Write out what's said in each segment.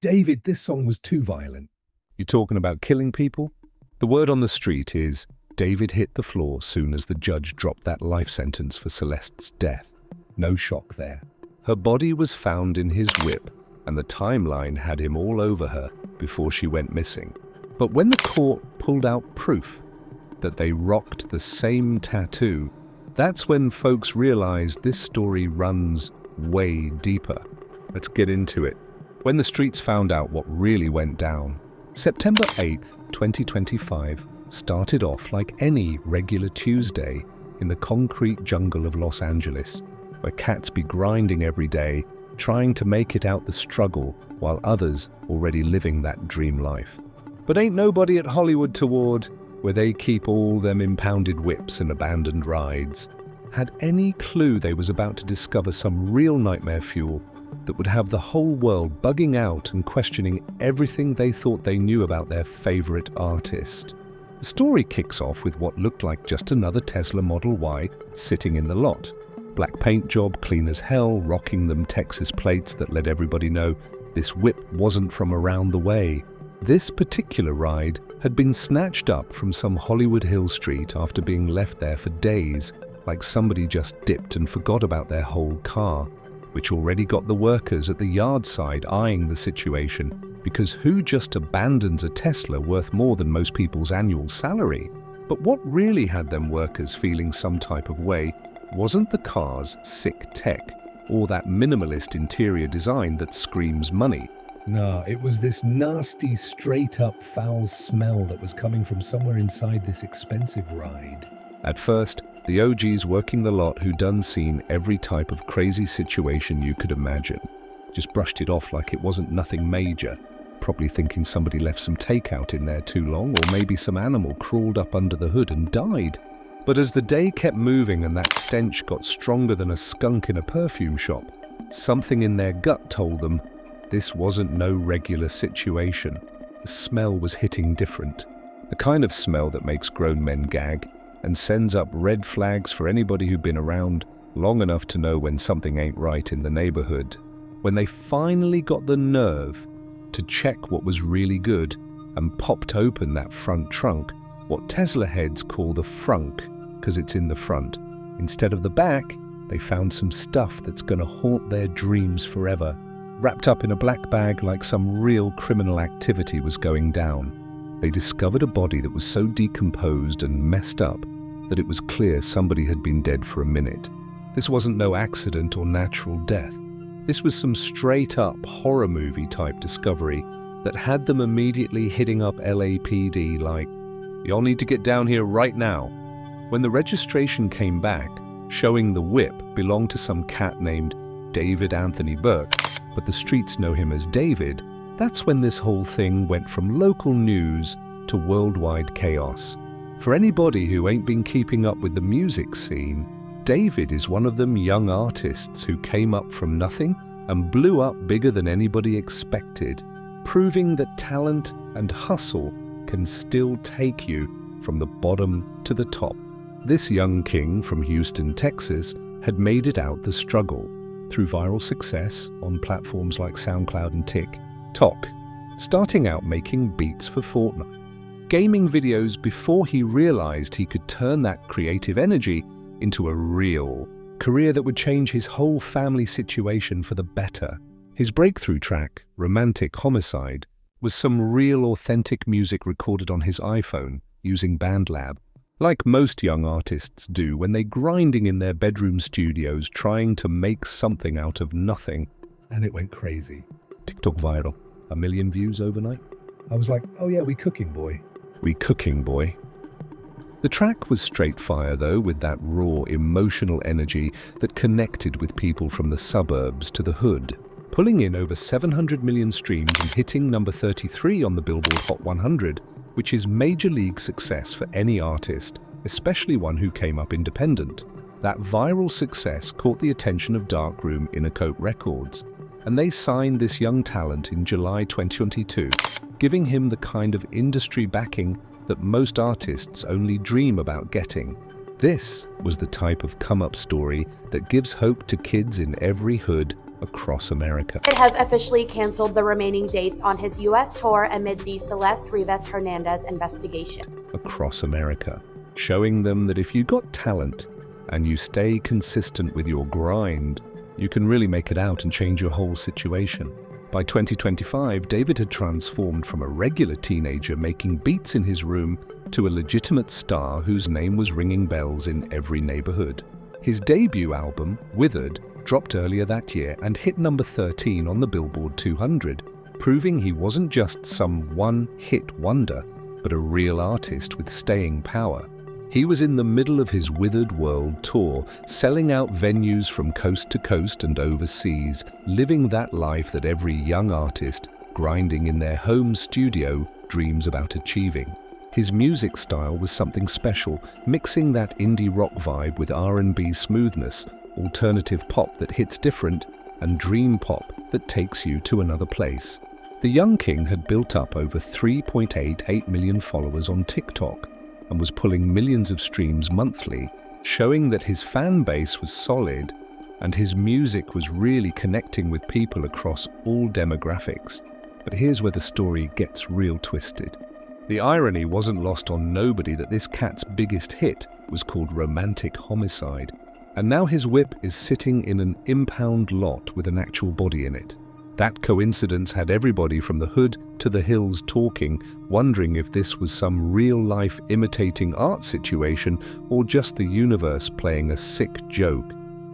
David, this song was too violent. You're talking about killing people? The word on the street is David hit the floor soon as the judge dropped that life sentence for Celeste's death. No shock there. Her body was found in his whip, and the timeline had him all over her before she went missing. But when the court pulled out proof that they rocked the same tattoo, that's when folks realized this story runs way deeper. Let's get into it. When the streets found out what really went down, September 8th, 2025 started off like any regular Tuesday in the concrete jungle of Los Angeles, where cats be grinding every day, trying to make it out the struggle while others already living that dream life. But ain't nobody at Hollywood toward where they keep all them impounded whips and abandoned rides had any clue they was about to discover some real nightmare fuel that would have the whole world bugging out and questioning everything they thought they knew about their favorite artist. The story kicks off with what looked like just another Tesla Model Y sitting in the lot. Black paint job, clean as hell, rocking them Texas plates that let everybody know this whip wasn't from around the way. This particular ride had been snatched up from some Hollywood Hill street after being left there for days, like somebody just dipped and forgot about their whole car, which already got the workers at the yard side eyeing the situation, because who just abandons a Tesla worth more than most people's annual salary? But what really had them workers feeling some type of way wasn't the car's sick tech or that minimalist interior design that screams money. No, it was this nasty, straight-up foul smell that was coming from somewhere inside this expensive ride. At first, the OGs working the lot who done seen every type of crazy situation you could imagine just brushed it off like it wasn't nothing major, probably thinking somebody left some takeout in there too long, or maybe some animal crawled up under the hood and died. But as the day kept moving and that stench got stronger than a skunk in a perfume shop, something in their gut told them this wasn't no regular situation. The smell was hitting different. The kind of smell that makes grown men gag and sends up red flags for anybody who'd been around long enough to know when something ain't right in the neighborhood. When they finally got the nerve to check what was really good and popped open that front trunk, what Tesla heads call the frunk because it's in the front, instead of the back, they found some stuff that's gonna haunt their dreams forever, wrapped up in a black bag like some real criminal activity was going down. They discovered a body that was so decomposed and messed up that it was clear somebody had been dead for a minute. This wasn't no accident or natural death. This was some straight-up horror movie type discovery that had them immediately hitting up LAPD like, "Y'all need to get down here right now." When the registration came back, showing the whip belonged to some cat named David Anthony Burke, but the streets know him as David, that's when this whole thing went from local news to worldwide chaos. For anybody who ain't been keeping up with the music scene, David is one of them young artists who came up from nothing and blew up bigger than anybody expected, proving that talent and hustle can still take you from the bottom to the top. This young king from Houston, Texas, had made it out the struggle through viral success on platforms like SoundCloud and TikTok, starting out making beats for Fortnite, gaming videos before he realized he could turn that creative energy into a real career that would change his whole family situation for the better. His breakthrough track, Romantic Homicide, was some real authentic music recorded on his iPhone using BandLab, like most young artists do when they're grinding in their bedroom studios trying to make something out of nothing. And it went crazy. TikTok viral. 1 million views overnight. I was like, oh yeah, we cooking, boy. We cooking, boy. The track was straight fire though, with that raw, emotional energy that connected with people from the suburbs to the hood, pulling in over 700 million streams and hitting number 33 on the Billboard Hot 100, which is major league success for any artist, especially one who came up independent. That viral success caught the attention of Darkroom Innercoat Records, and they signed this young talent in July 2022, giving him the kind of industry backing that most artists only dream about getting. This was the type of come-up story that gives hope to kids in every hood across America. David has officially canceled the remaining dates on his U.S. tour amid the Celeste Rivas Hernandez investigation. Across America, showing them that if you got talent and you stay consistent with your grind, you can really make it out and change your whole situation. By 2025, David had transformed from a regular teenager making beats in his room to a legitimate star whose name was ringing bells in every neighborhood. His debut album, Withered, dropped earlier that year and hit number 13 on the Billboard 200, proving he wasn't just some one-hit wonder, but a real artist with staying power. He was in the middle of his Withered World Tour, selling out venues from coast to coast and overseas, living that life that every young artist, grinding in their home studio, dreams about achieving. His music style was something special, mixing that indie rock vibe with R&B smoothness, alternative pop that hits different, and dream pop that takes you to another place. The young king had built up over 3.88 million followers on TikTok and was pulling millions of streams monthly, showing that his fan base was solid and his music was really connecting with people across all demographics. But here's where the story gets real twisted. The irony wasn't lost on nobody that this cat's biggest hit was called Romantic Homicide, and now his whip is sitting in an impound lot with an actual body in it. That coincidence had everybody from the hood to the hills talking, wondering if this was some real-life imitating art situation or just the universe playing a sick joke.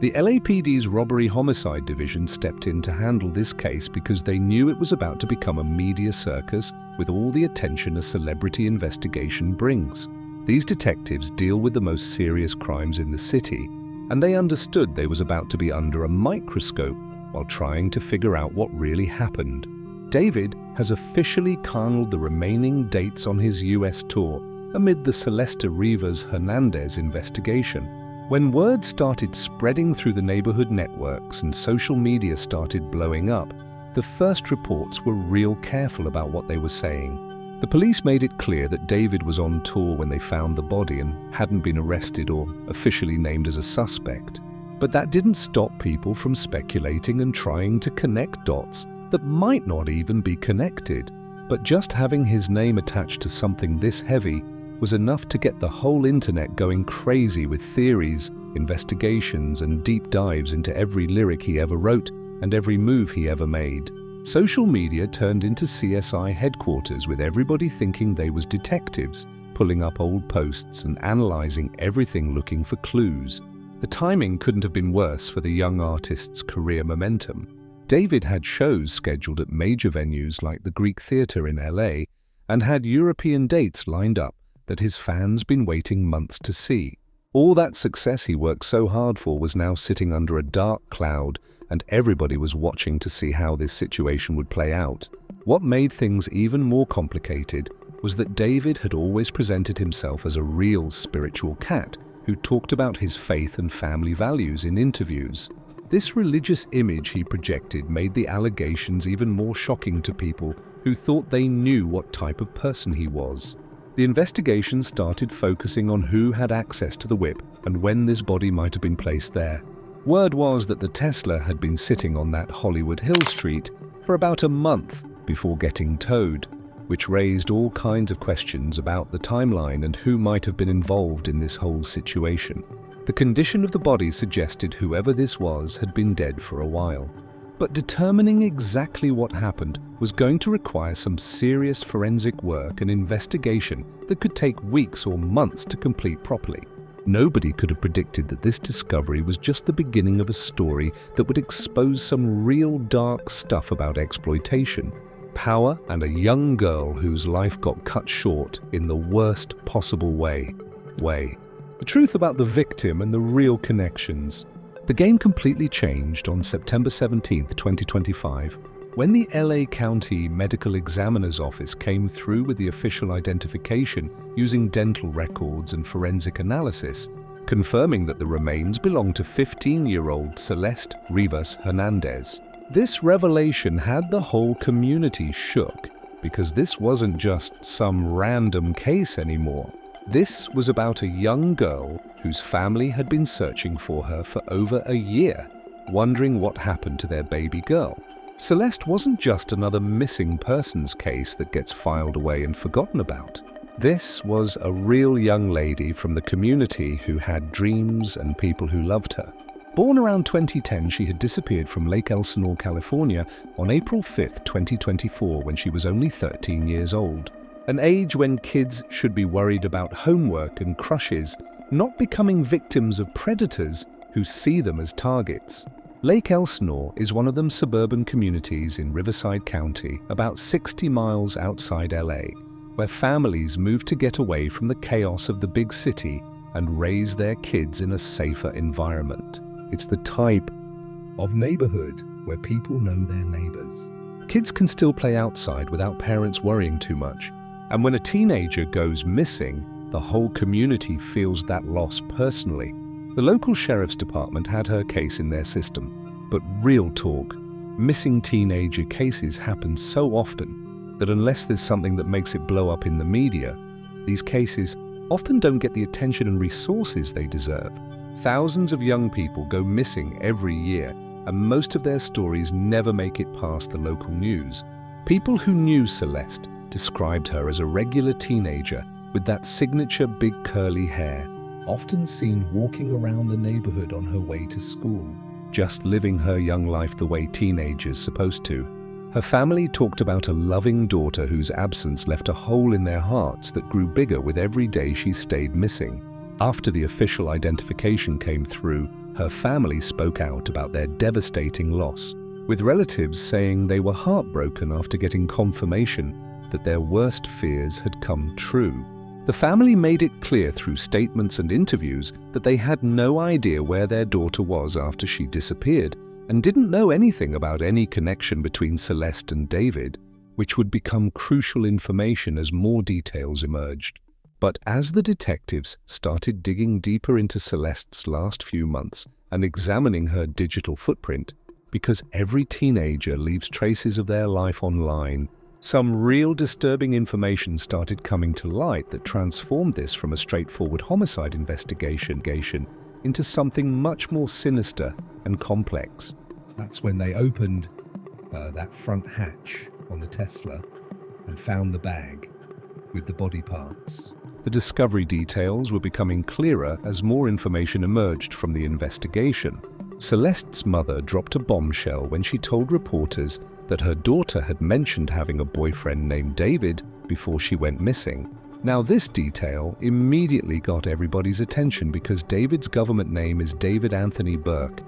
The LAPD's Robbery Homicide Division stepped in to handle this case because they knew it was about to become a media circus with all the attention a celebrity investigation brings. These detectives deal with the most serious crimes in the city, and they understood they was about to be under a microscope while trying to figure out what really happened. David has officially canceled the remaining dates on his US tour amid the Celeste Rivas Hernandez investigation. When word started spreading through the neighborhood networks and social media started blowing up, the first reports were real careful about what they were saying. The police made it clear that David was on tour when they found the body and hadn't been arrested or officially named as a suspect. But that didn't stop people from speculating and trying to connect dots that might not even be connected. But just having his name attached to something this heavy was enough to get the whole internet going crazy with theories, investigations, and deep dives into every lyric he ever wrote and every move he ever made. Social media turned into CSI headquarters with everybody thinking they was detectives, pulling up old posts and analyzing everything looking for clues. The timing couldn't have been worse for the young artist's career momentum. David had shows scheduled at major venues like the Greek Theatre in LA and had European dates lined up that his fans been waiting months to see. All that success he worked so hard for was now sitting under a dark cloud, and everybody was watching to see how this situation would play out. What made things even more complicated was that David had always presented himself as a real spiritual cat who talked about his faith and family values in interviews. This religious image he projected made the allegations even more shocking to people who thought they knew what type of person he was. The investigation started focusing on who had access to the whip and when this body might have been placed there. Word was that the Tesla had been sitting on that Hollywood Hill Street for about a month before getting towed, which raised all kinds of questions about the timeline and who might have been involved in this whole situation. The condition of the body suggested whoever this was had been dead for a while. But determining exactly what happened was going to require some serious forensic work and investigation that could take weeks or months to complete properly. Nobody could have predicted that this discovery was just the beginning of a story that would expose some real dark stuff about exploitation, power, and a young girl whose life got cut short in the worst possible way. The truth about the victim and the real connections. The game completely changed on September 17, 2025, when the LA County Medical Examiner's Office came through with the official identification using dental records and forensic analysis, confirming that the remains belonged to 15-year-old Celeste Rivas Hernandez. This revelation had the whole community shook, because this wasn't just some random case anymore. This was about a young girl whose family had been searching for her for over a year, wondering what happened to their baby girl. Celeste wasn't just another missing persons case that gets filed away and forgotten about. This was a real young lady from the community who had dreams and people who loved her. Born around 2010, she had disappeared from Lake Elsinore, California on April 5, 2024, when she was only 13 years old. An age when kids should be worried about homework and crushes, not becoming victims of predators who see them as targets. Lake Elsinore is one of them suburban communities in Riverside County, about 60 miles outside LA, where families move to get away from the chaos of the big city and raise their kids in a safer environment. It's the type Of neighborhood where people know their neighbors. kids can still play outside without parents worrying too much. And when a teenager goes missing, the whole community feels that loss personally. The local sheriff's department had her case in their system. But real talk, missing teenager cases happen so often that unless there's something that makes it blow up in the media, these cases often don't get the attention and resources they deserve. Thousands of young people go missing every year, and most of their stories never make it past the local news. People who knew Celeste described her as a regular teenager with that signature big curly hair, Often seen walking around the neighborhood on her way to school. just living her young life the way teenagers supposed to. Her family talked about a loving daughter whose absence left a hole in their hearts that grew bigger with every day she stayed missing. After the official identification came through, her family spoke out about their devastating loss, with relatives saying they were heartbroken after getting confirmation that their worst fears had come true. The family made it clear through statements and interviews that they had no idea where their daughter was after she disappeared, and didn't know anything about any connection between Celeste and David, which would become crucial information as more details emerged. But as the detectives started digging deeper into Celeste's last few months and examining her digital footprint, because every teenager leaves traces of their life online, some real disturbing information started coming to light that transformed this from a straightforward homicide investigation into something much more sinister and complex. That's when they opened that front hatch on the Tesla and found the bag with the body parts. The discovery details were becoming clearer as more information emerged from the investigation. Celeste's mother dropped a bombshell when she told reporters that her daughter had mentioned having a boyfriend named David before she went missing. Now, this detail immediately got everybody's attention because David's government name is David Anthony Burke,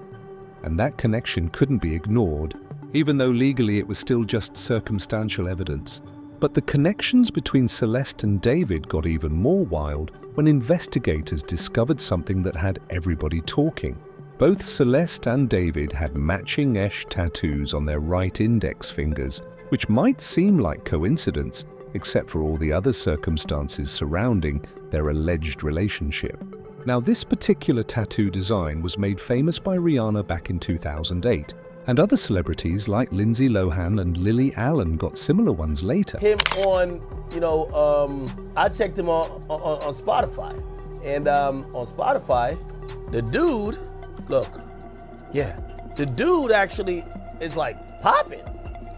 and that connection couldn't be ignored, even though legally it was still just circumstantial evidence. But the connections between Celeste and David got even more wild when investigators discovered something that had everybody talking. Both Celeste and David had matching Esh tattoos on their right index fingers, which might seem like coincidence, except for all the other circumstances surrounding their alleged relationship. Now, this particular tattoo design was made famous by Rihanna back in 2008, and other celebrities like Lindsay Lohan and Lily Allen got similar ones later. Him on, I checked him on Spotify. And on Spotify, the dude, the dude actually is like popping.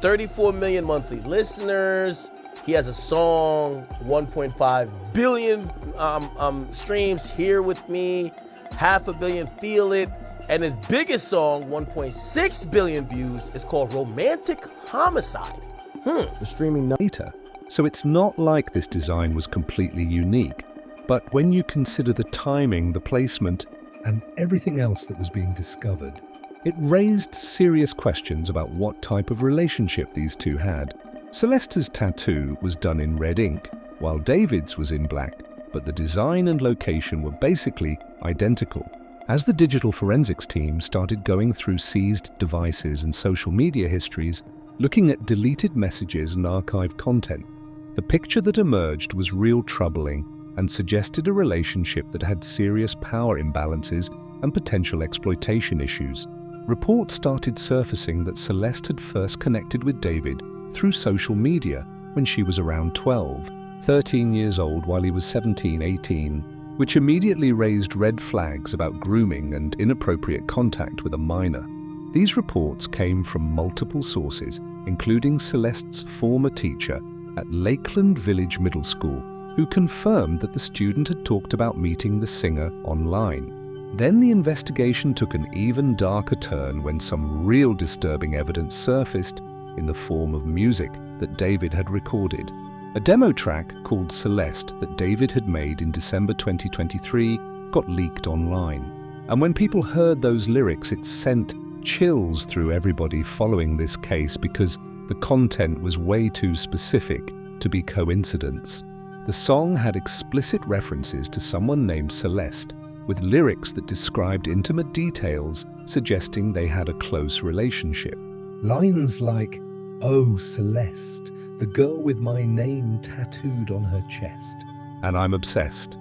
34 million monthly listeners. He has a song, 1.5 billion streams, Here With Me, 500 million, Feel It. And his biggest song, 1.6 billion views, is called Romantic Homicide. The streaming Later. So it's not like this design was completely unique. But when you consider the timing, the placement, and everything else that was being discovered, it raised serious questions about what type of relationship these two had. Celeste's tattoo was done in red ink, while David's was in black, but the design and location were basically identical. As the digital forensics team started going through seized devices and social media histories, looking at deleted messages and archived content, the picture that emerged was real troubling and suggested a relationship that had serious power imbalances and potential exploitation issues. Reports started surfacing that Celeste had first connected with David through social media when she was around 12, 13 years old while he was 17, 18, which immediately raised red flags about grooming and inappropriate contact with a minor. These reports came from multiple sources, including Celeste's former teacher at Lakeland Village Middle School, who confirmed that the student had talked about meeting the singer online. Then the investigation took an even darker turn when some real disturbing evidence surfaced in the form of music that David had recorded. A demo track called Celeste that David had made in December 2023 got leaked online. And when people heard those lyrics, it sent chills through everybody following this case because the content was way too specific to be coincidence. The song had explicit references to someone named Celeste, with lyrics that described intimate details suggesting they had a close relationship. Lines like, "Oh, Celeste, the girl with my name tattooed on her chest." And I'm obsessed.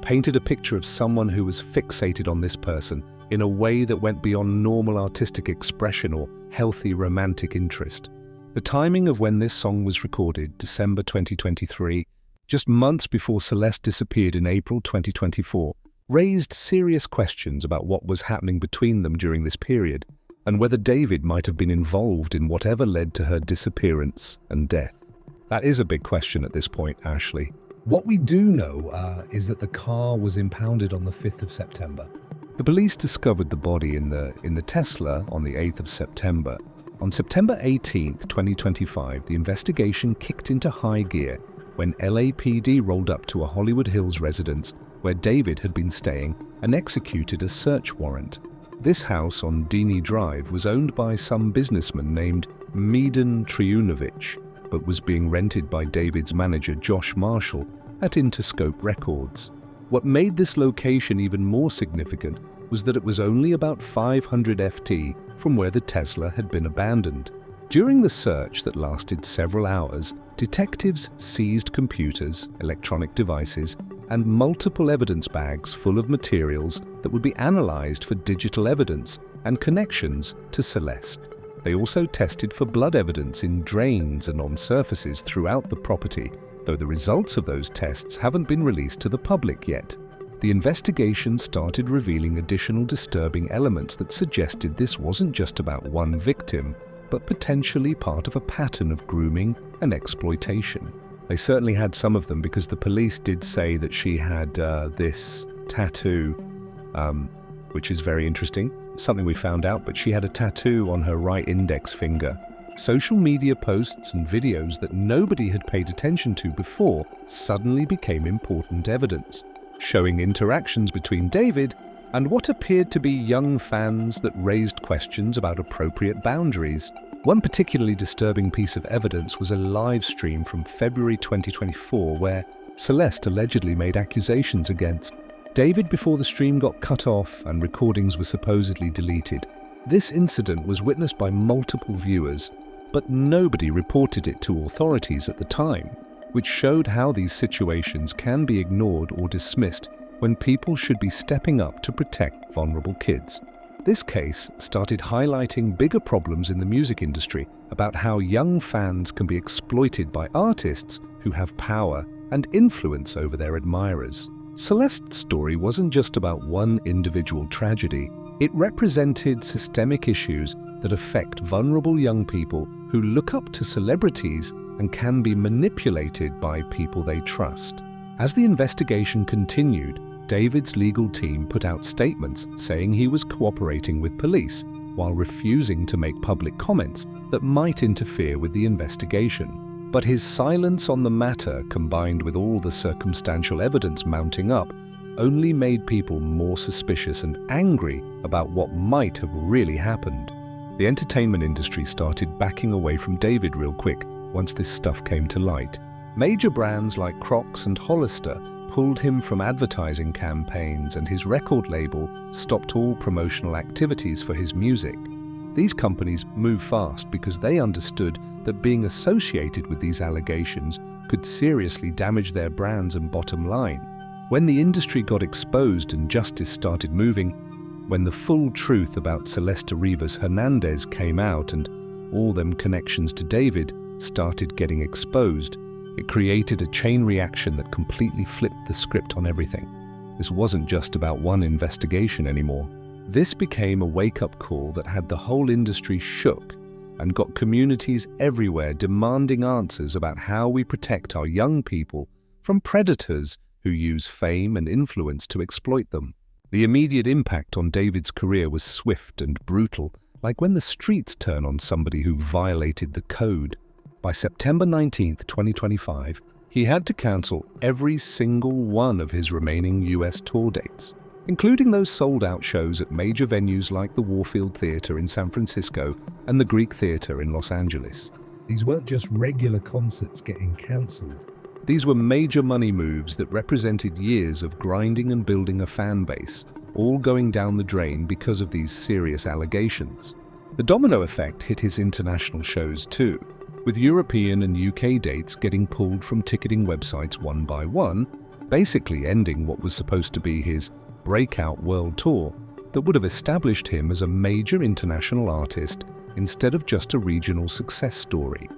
Painted a picture of someone who was fixated on this person in a way that went beyond normal artistic expression or healthy romantic interest. The timing of when this song was recorded, December 2023, just months before Celeste disappeared in April 2024, raised serious questions about what was happening between them during this period, and whether David might have been involved in whatever led to her disappearance and death. That is a big question at this point, Ashley. What we do know is that the car was impounded on the 5th of September. The police discovered the body in the Tesla on the 8th of September. On September 18th, 2025, the investigation kicked into high gear when LAPD rolled up to a Hollywood Hills residence where David had been staying and executed a search warrant. This house on Dini Drive was owned by some businessman named Medan Triunovich, but was being rented by David's manager Josh Marshall at Interscope Records. What made this location even more significant was that it was only about 500 FT from where the Tesla had been abandoned. During the search that lasted several hours, detectives seized computers, electronic devices, and multiple evidence bags full of materials that would be analyzed for digital evidence and connections to Celeste. They also tested for blood evidence in drains and on surfaces throughout the property, though the results of those tests haven't been released to the public yet. The investigation started revealing additional disturbing elements that suggested this wasn't just about one victim, but potentially part of a pattern of grooming and exploitation. They certainly had some of them because the police did say that she had this tattoo, which is very interesting. Something we found out, but she had a tattoo on her right index finger. Social media posts and videos that nobody had paid attention to before suddenly became important evidence, showing interactions between David and what appeared to be young fans that raised questions about appropriate boundaries. One particularly disturbing piece of evidence was a live stream from February 2024 where Celeste allegedly made accusations against David before the stream got cut off and recordings were supposedly deleted. This incident was witnessed by multiple viewers, but nobody reported it to authorities at the time, which showed how these situations can be ignored or dismissed when people should be stepping up to protect vulnerable kids. This case started highlighting bigger problems in the music industry about how young fans can be exploited by artists who have power and influence over their admirers. Celeste's story wasn't just about one individual tragedy. It represented systemic issues that affect vulnerable young people who look up to celebrities and can be manipulated by people they trust. As the investigation continued, David's legal team put out statements saying he was cooperating with police while refusing to make public comments that might interfere with the investigation. But his silence on the matter, combined with all the circumstantial evidence mounting up, only made people more suspicious and angry about what might have really happened. The entertainment industry started backing away from David real quick once this stuff came to light. Major brands like Crocs and Hollister pulled him from advertising campaigns, and his record label stopped all promotional activities for his music. These companies moved fast because they understood that being associated with these allegations could seriously damage their brands and bottom line. When the industry got exposed and justice started moving, when the full truth about Celeste Rivas Hernandez came out and all them connections to David started getting exposed, it created a chain reaction that completely flipped the script on everything. This wasn't just about one investigation anymore. This became a wake-up call that had the whole industry shook and got communities everywhere demanding answers about how we protect our young people from predators who use fame and influence to exploit them. The immediate impact on David's career was swift and brutal, like when the streets turn on somebody who violated the code. By September 19, 2025, he had to cancel every single one of his remaining US tour dates, including those sold-out shows at major venues like the Warfield Theatre in San Francisco and the Greek Theatre in Los Angeles. These weren't just regular concerts getting cancelled. These were major money moves that represented years of grinding and building a fan base, all going down the drain because of these serious allegations. The domino effect hit his international shows too, with European and UK dates getting pulled from ticketing websites one by one, basically ending what was supposed to be his breakout world tour that would have established him as a major international artist instead of just a regional success story.